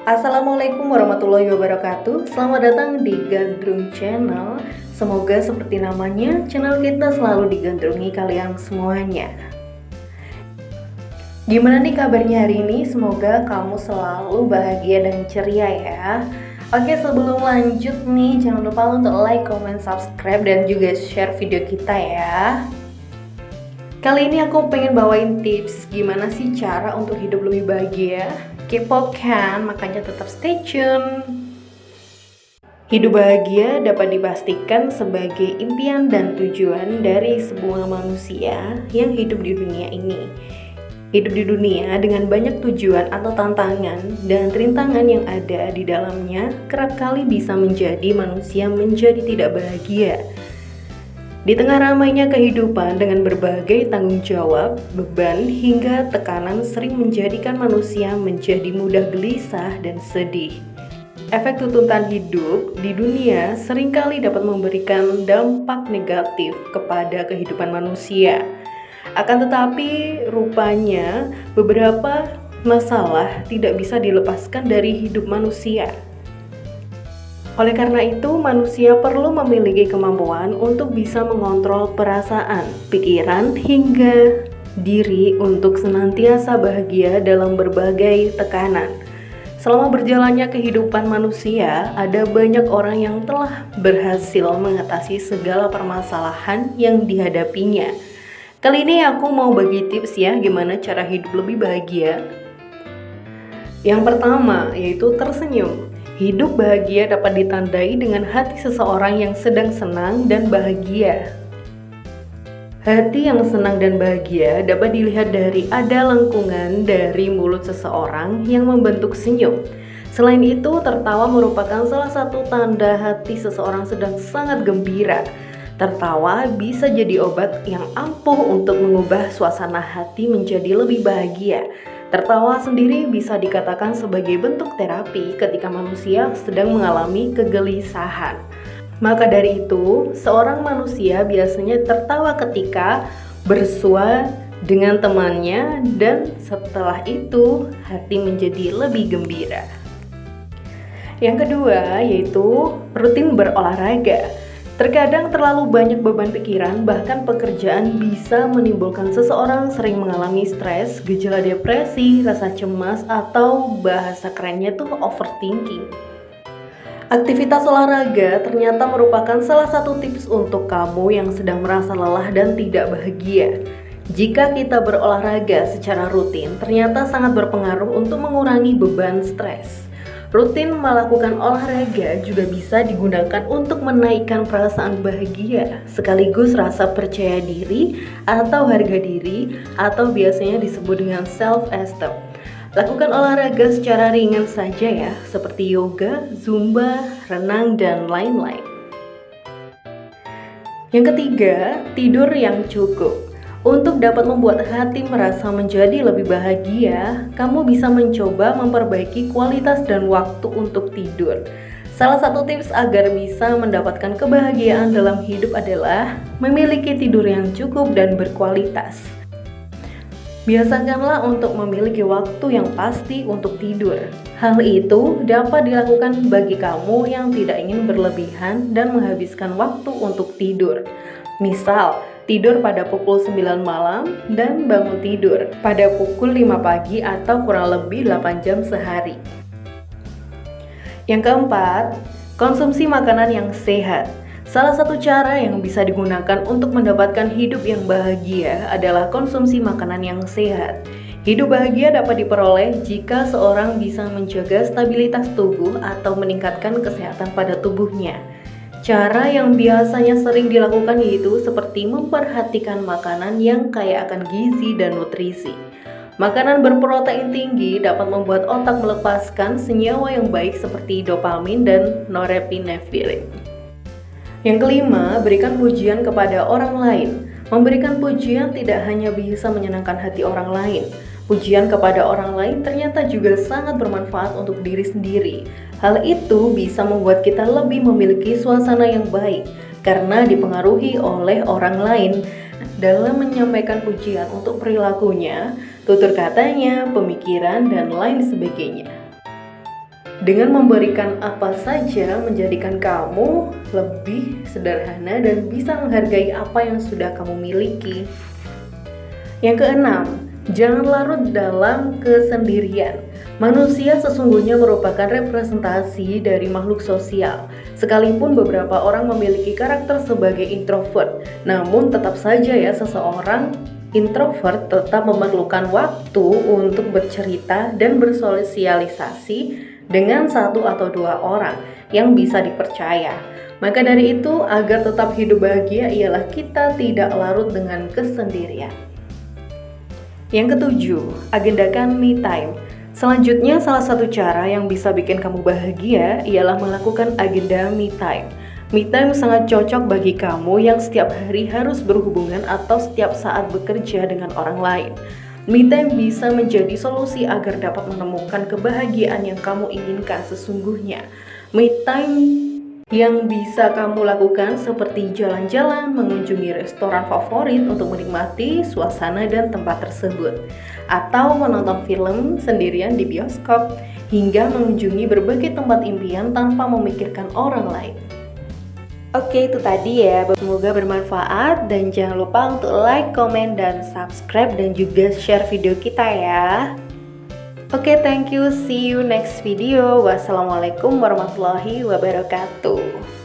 Assalamualaikum warahmatullahi wabarakatuh. Selamat datang di Gandrung Channel. Semoga seperti namanya, channel kita selalu digandrungi kalian semuanya. Gimana nih kabarnya hari ini? Semoga kamu selalu bahagia dan ceria ya. Oke, sebelum lanjut nih, jangan lupa untuk like, comment, subscribe, dan juga share video kita ya. Kali ini aku pengen bawain tips gimana sih cara untuk hidup lebih bahagia. Kepo kan? Makanya tetap stay tune. Hidup bahagia dapat dipastikan sebagai impian dan tujuan dari semua manusia yang hidup di dunia ini. Hidup di dunia dengan banyak tujuan atau tantangan dan rintangan yang ada di dalamnya kerap kali bisa menjadi manusia menjadi tidak bahagia. Di tengah ramainya kehidupan dengan berbagai tanggung jawab, beban, hingga tekanan sering menjadikan manusia menjadi mudah gelisah dan sedih. Efek tuntutan hidup di dunia seringkali dapat memberikan dampak negatif kepada kehidupan manusia. Akan tetapi, rupanya beberapa masalah tidak bisa dilepaskan dari hidup manusia. Oleh karena itu, manusia perlu memiliki kemampuan untuk bisa mengontrol perasaan, pikiran, hingga diri untuk senantiasa bahagia dalam berbagai tekanan. Selama berjalannya kehidupan manusia, ada banyak orang yang telah berhasil mengatasi segala permasalahan yang dihadapinya. Kali ini aku mau bagi tips ya, gimana cara hidup lebih bahagia. Yang pertama, yaitu tersenyum. Hidup bahagia dapat ditandai dengan hati seseorang yang sedang senang dan bahagia. Hati yang senang dan bahagia dapat dilihat dari ada lengkungan dari mulut seseorang yang membentuk senyum. Selain itu, tertawa merupakan salah satu tanda hati seseorang sedang sangat gembira. Tertawa bisa jadi obat yang ampuh untuk mengubah suasana hati menjadi lebih bahagia. Tertawa sendiri bisa dikatakan sebagai bentuk terapi ketika manusia sedang mengalami kegelisahan. Maka dari itu, seorang manusia biasanya tertawa ketika bersua dengan temannya dan setelah itu hati menjadi lebih gembira. Yang kedua yaitu rutin berolahraga. Terkadang terlalu banyak beban pikiran, bahkan pekerjaan bisa menimbulkan seseorang sering mengalami stres, gejala depresi, rasa cemas, atau bahasa kerennya tuh overthinking. Aktivitas olahraga ternyata merupakan salah satu tips untuk kamu yang sedang merasa lelah dan tidak bahagia. Jika kita berolahraga secara rutin, ternyata sangat berpengaruh untuk mengurangi beban stres. Rutin melakukan olahraga juga bisa digunakan untuk menaikkan perasaan bahagia, sekaligus rasa percaya diri atau harga diri, atau biasanya disebut dengan self-esteem. Lakukan olahraga secara ringan saja ya, seperti yoga, zumba, renang, dan lain-lain. Yang ketiga, tidur yang cukup. Untuk dapat membuat hati merasa menjadi lebih bahagia, kamu bisa mencoba memperbaiki kualitas dan waktu untuk tidur. Salah satu tips agar bisa mendapatkan kebahagiaan dalam hidup adalah memiliki tidur yang cukup dan berkualitas. Biasakanlah untuk memiliki waktu yang pasti untuk tidur. Hal itu dapat dilakukan bagi kamu yang tidak ingin berlebihan dan menghabiskan waktu untuk tidur. Misal, tidur pada pukul 9 malam dan bangun tidur pada pukul 5 pagi atau kurang lebih 8 jam sehari. Yang keempat, konsumsi makanan yang sehat. Salah satu cara yang bisa digunakan untuk mendapatkan hidup yang bahagia adalah konsumsi makanan yang sehat. Hidup bahagia dapat diperoleh jika seorang bisa menjaga stabilitas tubuh atau meningkatkan kesehatan pada tubuhnya. Cara yang biasanya sering dilakukan yaitu seperti memperhatikan makanan yang kaya akan gizi dan nutrisi. Makanan berprotein tinggi dapat membuat otak melepaskan senyawa yang baik seperti dopamin dan norepinefrin. Yang kelima, berikan pujian kepada orang lain. Memberikan pujian tidak hanya bisa menyenangkan hati orang lain. Pujian kepada orang lain ternyata juga sangat bermanfaat untuk diri sendiri. Hal itu bisa membuat kita lebih memiliki suasana yang baik karena dipengaruhi oleh orang lain dalam menyampaikan pujian untuk perilakunya, tutur katanya, pemikiran, dan lain sebagainya. dengan memberikan apa saja menjadikan kamu lebih sederhana dan bisa menghargai apa yang sudah kamu miliki. Yang keenam, jangan larut dalam kesendirian. Manusia sesungguhnya merupakan representasi dari makhluk sosial. Sekalipun beberapa orang memiliki karakter sebagai introvert, namun tetap saja ya seseorang introvert tetap memerlukan waktu untuk bercerita dan bersosialisasi dengan satu atau dua orang yang bisa dipercaya. Maka dari itu, agar tetap hidup bahagia ialah kita tidak larut dengan kesendirian. Yang ketujuh, agendakan me time. Selanjutnya, salah satu cara yang bisa bikin kamu bahagia ialah melakukan agenda me time. Me time sangat cocok bagi kamu yang setiap hari harus berhubungan atau setiap saat bekerja dengan orang lain. Me time bisa menjadi solusi agar dapat menemukan kebahagiaan yang kamu inginkan sesungguhnya. Me time yang bisa kamu lakukan seperti jalan-jalan, mengunjungi restoran favorit untuk menikmati suasana dan tempat tersebut, atau menonton film sendirian di bioskop, hingga mengunjungi berbagai tempat impian tanpa memikirkan orang lain. Oke, itu tadi ya, semoga bermanfaat dan jangan lupa untuk like, komen, dan subscribe dan juga share video kita ya. Oke, thank you. See you next video. Wassalamualaikum warahmatullahi wabarakatuh.